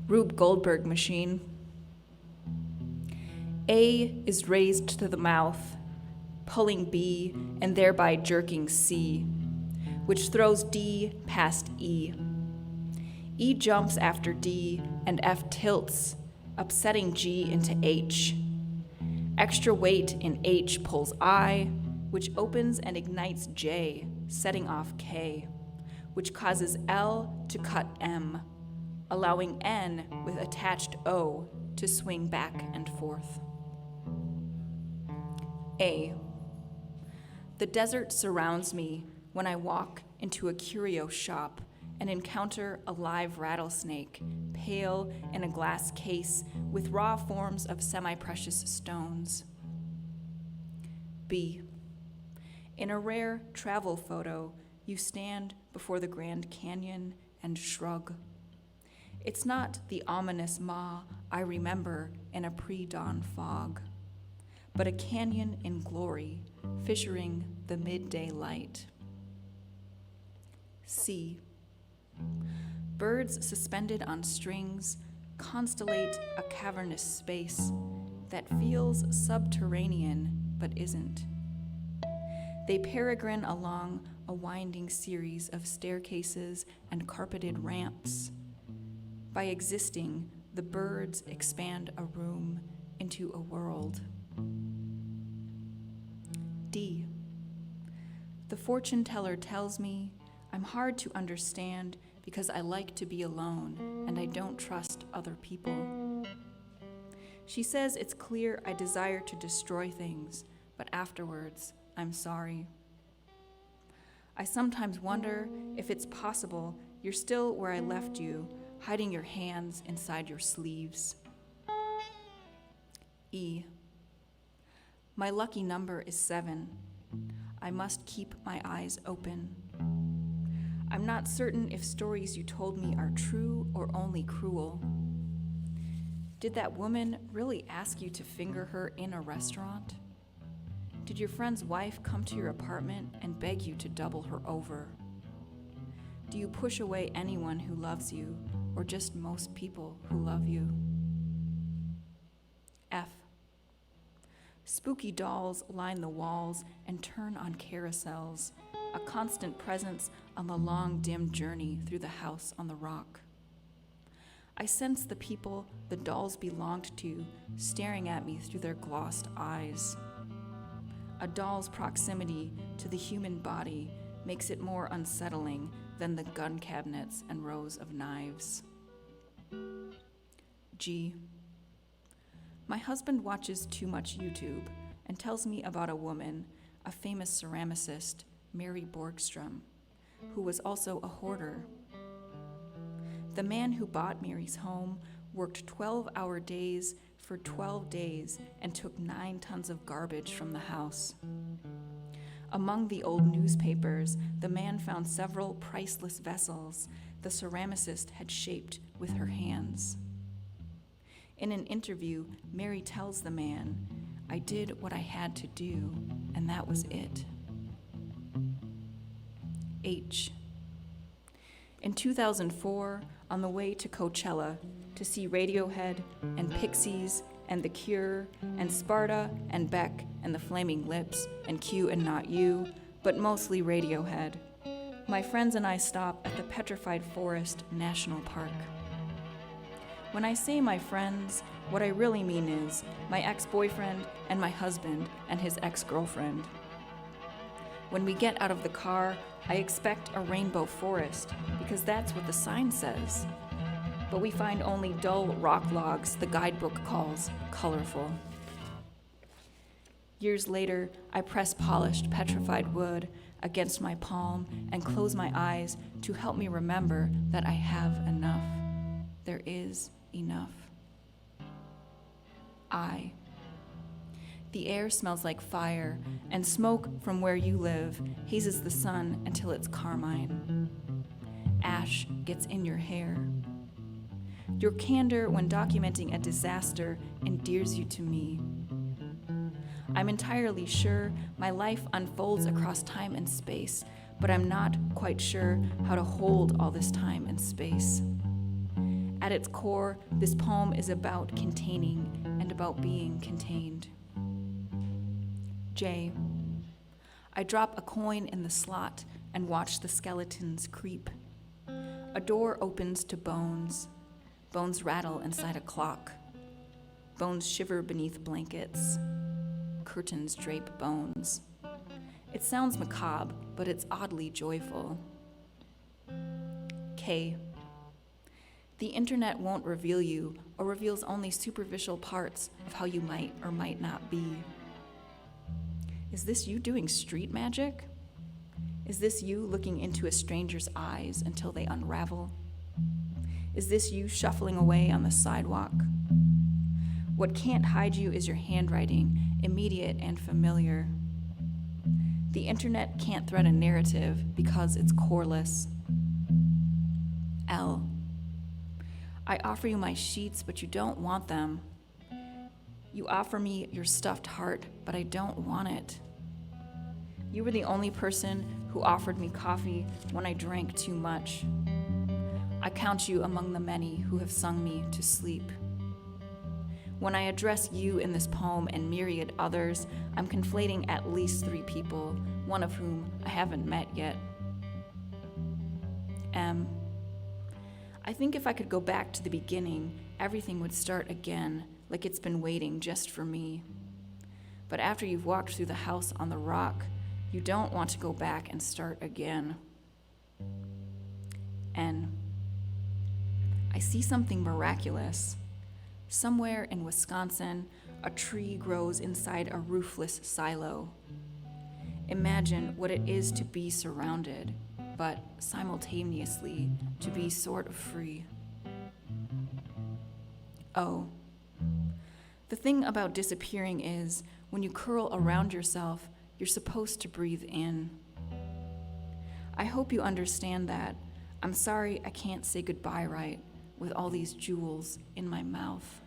Rube Goldberg machine. A is raised to the mouth, pulling B and thereby jerking C, which throws D past E. E jumps after D and F tilts, upsetting G into H. Extra weight in H pulls I, which opens and ignites J, setting off K, which causes L to cut M, allowing N with attached O to swing back and forth. A. The desert surrounds me when I walk into a curio shop and encounter a live rattlesnake, pale in a glass case with raw forms of semi-precious stones. B. In a rare travel photo, you stand before the Grand Canyon and shrug. It's not the ominous maw I remember in a pre-dawn fog, but a canyon in glory, fissuring the midday light. C. Birds suspended on strings constellate a cavernous space that feels subterranean but isn't. They peregrine along a winding series of staircases and carpeted ramps. By existing, the birds expand a room into a world. D. The fortune teller tells me I'm hard to understand because I like to be alone and I don't trust other people. She says it's clear I desire to destroy things, but afterwards, I'm sorry. I sometimes wonder if it's possible you're still where I left you, hiding your hands inside your sleeves. E. My lucky number is 7. I must keep my eyes open. I'm not certain if stories you told me are true or only cruel. Did that woman really ask you to finger her in a restaurant? Did your friend's wife come to your apartment and beg you to double her over? Do you push away anyone who loves you, or just most people who love you? F. Spooky dolls line the walls and turn on carousels, a constant presence on the long, dim journey through the house on the rock. I sense the people the dolls belonged to staring at me through their glossed eyes. A doll's proximity to the human body makes it more unsettling than the gun cabinets and rows of knives. G. My husband watches too much YouTube and tells me about a woman, a famous ceramicist, Mary Borgstrom, who was also a hoarder. The man who bought Mary's home worked 12-hour days for 12 days and took 9 tons of garbage from the house. Among the old newspapers, the man found several priceless vessels the ceramicist had shaped with her hands. In an interview, Mary tells the man, "I did what I had to do, and that was it." H. In 2004, on the way to Coachella to see Radiohead and Pixies and The Cure and Sparta and Beck and the Flaming Lips and Q and Not You, but mostly Radiohead, my friends and I stop at the Petrified Forest National Park. When I say my friends, what I really mean is my ex-boyfriend and my husband and his ex-girlfriend. When we get out of the car, I expect a rainbow forest because that's what the sign says. But we find only dull rock logs the guidebook calls colorful. Years later, I press polished petrified wood against my palm and close my eyes to help me remember that I have enough. There is enough. I. The air smells like fire, and smoke from where you live hazes the sun until it's carmine. Ash gets in your hair. Your candor when documenting a disaster endears you to me. I'm entirely sure my life unfolds across time and space, but I'm not quite sure how to hold all this time and space. At its core, this poem is about containing and about being contained. J. I drop a coin in the slot and watch the skeletons creep. A door opens to bones. Bones rattle inside a clock. Bones shiver beneath blankets. Curtains drape bones. It sounds macabre, but it's oddly joyful. K. The internet won't reveal you, or reveals only superficial parts of how you might or might not be. Is this you doing street magic? Is this you looking into a stranger's eyes until they unravel? Is this you shuffling away on the sidewalk? What can't hide you is your handwriting, immediate and familiar. The internet can't thread a narrative because it's coreless. L. I offer you my sheets, but you don't want them. You offer me your stuffed heart, but I don't want it. You were the only person who offered me coffee when I drank too much. I count you among the many who have sung me to sleep. When I address you in this poem and myriad others, I'm conflating at least 3 people, one of whom I haven't met yet. M. I think if I could go back to the beginning, everything would start again, like it's been waiting just for me. But after you've walked through the house on the rock, you don't want to go back and start again. N. I see something miraculous. Somewhere in Wisconsin, a tree grows inside a roofless silo. Imagine what it is to be surrounded, but simultaneously to be sort of free. O. The thing about disappearing is, when you curl around yourself, you're supposed to breathe in. I hope you understand that. I'm sorry I can't say goodbye right with all these jewels in my mouth.